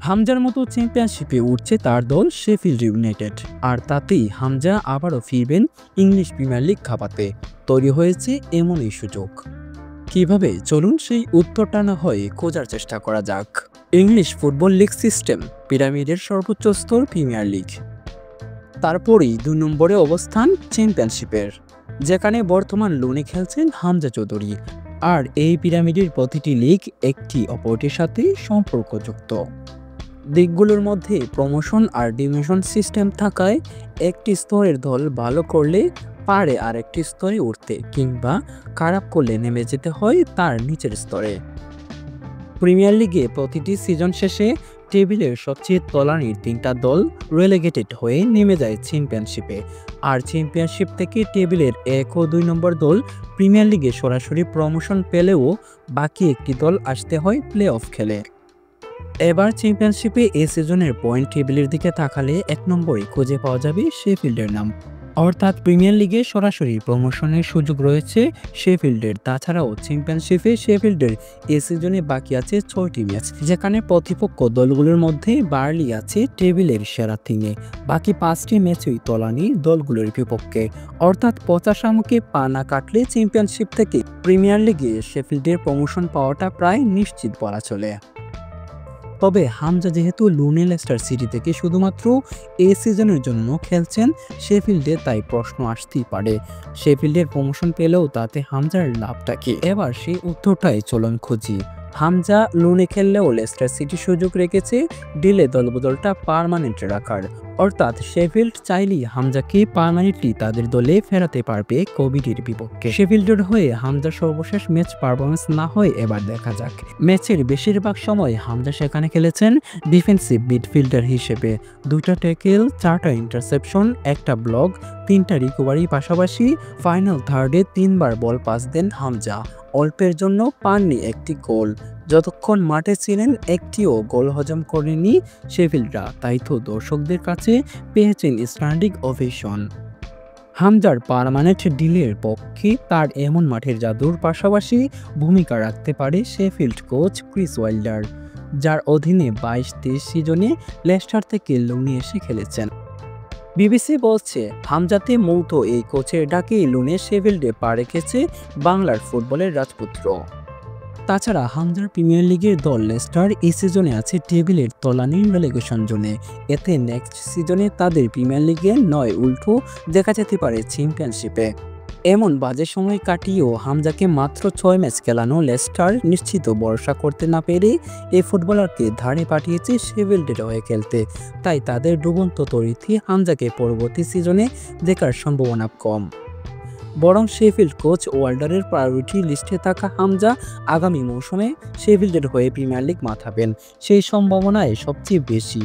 হামজার মতো চ্যাম্পিয়নশিপে উঠছে তার দল শেফিল্ড ইউনাইটেড, আর তাতেই হামজা আবারও ফিরবেন ইংলিশ প্রিমিয়ার লিগ কাঁপাতে। তৈরি হয়েছে এমনই সুযোগ। কিভাবে, চলুন সেই উত্তরটা না হয় খোঁজার চেষ্টা করা যাক। ইংলিশ ফুটবল লিগ সিস্টেম, পিরামিডের সর্বোচ্চ স্তর প্রিমিয়ার লিগ। তারপরেই ২ নম্বরে অবস্থান চ্যাম্পিয়নশিপের, যেখানে বর্তমান লুনে খেলছেন হামজা চৌধুরী। আর এই পিরামিডের প্রতিটি লিগ একটি অপরটির সাথে সম্পর্কযুক্ত। দিকগুলোর মধ্যে প্রমোশন আর ডিভিশন সিস্টেম থাকায় একটি স্তরের দল ভালো করলে পারে আরেকটি স্তরে উঠতে, কিংবা খারাপ করলে নেমে যেতে হয় তার নিচের স্তরে। প্রিমিয়ার লিগে প্রতিটি সিজন শেষে টেবিলের সবচেয়ে তলানির ৩টা দল রেলেগেটেড হয়ে নেমে যায় চ্যাম্পিয়নশিপে, আর চ্যাম্পিয়নশিপ থেকে টেবিলের ১ ও ২ নম্বর দল প্রিমিয়ার লিগে সরাসরি প্রমোশন পেলেও বাকি একটি দল আসতে হয় প্লে অফ খেলে। এবার চ্যাম্পিয়নশিপে এই সিজনের পয়েন্ট টেবিলের দিকে তাকালে ১ নম্বরে খুঁজে পাওয়া যাবে শেফিল্ডের নাম। অর্থাৎ প্রিমিয়ার লিগে সরাসরি প্রমোশনের সুযোগ রয়েছে শেফিল্ডের। তাছাড়াও চ্যাম্পিয়নশিপে শেফিল্ডের এই সিজনে বাকি আছে ৬টি ম্যাচ, যেখানে প্রতিপক্ষ দলগুলোর মধ্যে বার্লি আছে টেবিলের সেরা ৩-এ। বাকি ৫টি ম্যাচই তলানি দলগুলোর বিপক্ষে। অর্থাৎ পচা শামুকে পা না কাটলে চ্যাম্পিয়নশিপ থেকে প্রিমিয়ার লিগে শেফিল্ডের প্রমোশন পাওয়াটা প্রায় নিশ্চিত বলা চলে। তবে হামজা যেহেতু লুনে লেস্টার সিটি থেকে শুধুমাত্র এই সিজনের জন্য খেলছেন শেফিল্ডে, তাই প্রশ্ন আসতেই পারে শেফিল্ডের প্রমোশন পেলেও তাতে হামজার লাভটা কি। এবার সেই উত্তরটাই চলুন খুঁজি। হামজা লুনে খেললেও লেস্টার সিটি সুযোগ রেখেছে ডিলে দলবদলটা পার্মানেন্টে রাখার। অর্থাৎ শেফিল্ড চাইলেই হামজাকে পার্মানেন্টলি তাদের দলে ফেরাতে পারবে কোভিডের বিপক্ষে। শেফিল্ডের হয়ে হামজার সর্বশেষ ম্যাচ পারফরমেন্স না হয় এবার দেখা যাক। ম্যাচের বেশিরভাগ সময় হামজা সেখানে খেলেছেন ডিফেন্সিভ মিডফিল্ডার হিসেবে। 2টা ট্যাকেল, 4টা ইন্টারসেপশন, 1টা ব্লক, 3টা রিকভারি, পাশাপাশি ফাইনাল থার্ডে 3বার বল পাস দেন হামজা। অল্পের জন্য পাননি একটি গোল। যতক্ষণ মাঠে ছিলেন একটিও গোল হজম করেনি শেফিল্ডরা, তাই তো দর্শকদের কাছে পেয়েছেন স্ট্যান্ডিং ওভেশন। হামজার পার্মানেন্ট ডিলের পক্ষে তার এমন মাঠের জাদুর পাশাপাশি ভূমিকা রাখতে পারে শেফিল্ড কোচ ক্রিস ওয়াইল্ডার, যার অধীনে ২২-২৩ সিজনে লেস্টার থেকে লুনে এসে খেলেছেন। বিবিসি বলছে হামজাতে মূলত এই কোচের ডাকেই লুনে শেফিল্ডে পা রেখেছে বাংলার ফুটবলের রাজপুত্র। তাছাড়া হামজার প্রিমিয়ার লিগের দল লেস্টার এই সিজনে আছে টেবিলের তলানির রেলেগেশন জোনে। এতে নেক্সট সিজনে তাদের প্রিমিয়ার লিগে নয়, উল্টো দেখা যেতে পারে চ্যাম্পিয়নশিপে। এমন বাজে সময় কাটিয়েও হামজাকে মাত্র ৬ ম্যাচ খেলানো লেস্টার নিশ্চিত ভরসা করতে না পেরে এই ফুটবলারকে ধারে পাঠিয়েছে শেফিল্ডের হয়ে খেলতে। তাই তাদের ডুবন্ত তরিতে হামজাকে পরবর্তী সিজনে দেখার সম্ভাবনা কম। বরং শেফিল্ড কোচ ওয়াল্ডারের প্রায়োরিটি লিস্টে থাকা হামজা আগামী মৌসুমে শেফিল্ডের হয়ে প্রিমিয়ার লিগ মাতাবেন, সেই সম্ভাবনায় সবচেয়ে বেশি।